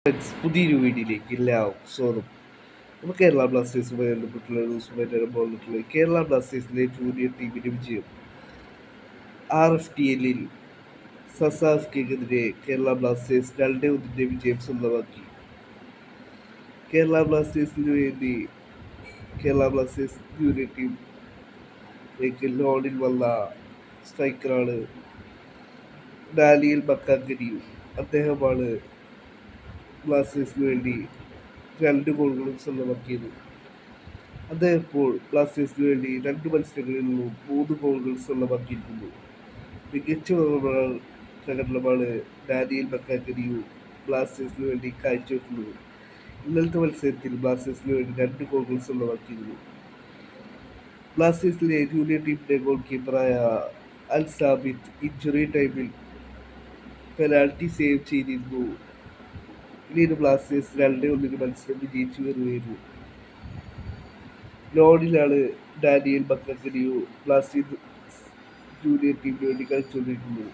Friends പുതിയൊരു വീഡിയോയിലേക്ക് എല്ലാവർക്കും സ്വാഗതം. നമ്മൾ കേരള ബ്ലാസ്റ്റേഴ്സുമായി ബന്ധപ്പെട്ടുള്ള ന്യൂസുമായിട്ട് വന്നിട്ടുള്ളത് കേരള ബ്ലാസ്റ്റേഴ്സിലെ ജൂനിയർ ടീമിന്റെ വിജയം. RFTL-ൽ സസാസ്കെതിരെ കേരള ബ്ലാസ്റ്റേഴ്സ് 2-1 വിജയം സ്വന്തമാക്കി. കേരള ബ്ലാസ്റ്റേഴ്സിന് വേണ്ടി കേരള ബ്ലാസ്റ്റേഴ്സ് ജൂനിയർ ടീമിലേക്ക് ലോണിൽ വന്ന സ്ട്രൈക്കറാണ് ഡാനിയൽ ബക്കാഗനിയു. അദ്ദേഹമാണ് ബ്ലാസ്റ്റേഴ്സിന് വേണ്ടി 2 ഗോളുകളും സ്വന്തമാക്കിയത്. അദ്ദേഹം ഇപ്പോൾ ബ്ലാസ്റ്റേഴ്സിന് വേണ്ടി 2 മത്സരങ്ങളിൽ നിന്നും 3 ഗോളുകൾ സ്വന്തമാക്കിയിരിക്കുന്നു. മികച്ച പ്രകടനമാണ് ഡാനിയൽ ബക്കാഗനിയു ബ്ലാസ്റ്റേഴ്സിന് വേണ്ടി കാഴ്ചവെക്കുന്നത്. ഇന്നലത്തെ മത്സരത്തിൽ ബ്ലാസ്റ്റേഴ്സിന് വേണ്ടി 2 ഗോളുകൾ സ്വന്തമാക്കിയിരുന്നു. ബ്ലാസ്റ്റേഴ്സിലെ ജൂനിയർ ടീമിന്റെ ഗോൾ കീപ്പറായ അൽ സാബിത്ത് ഇഞ്ചുറി ടൈമിൽ പെനാൽറ്റി സേവ് ചെയ്തിരുന്നു. പിന്നീട് ബ്ലാസ്റ്റേഴ്സ് 2-1 മത്സരം വിജയിച്ചു വരുകയായിരുന്നു. ലോണിലാണ് ഡാനിയൽ ബക്കാഗനിയു ബ്ലാസ്റ്റേഴ്സ് ജൂനിയർ ടീമിന് വേണ്ടി കളിച്ചുകൊണ്ടിരിക്കുന്നത്.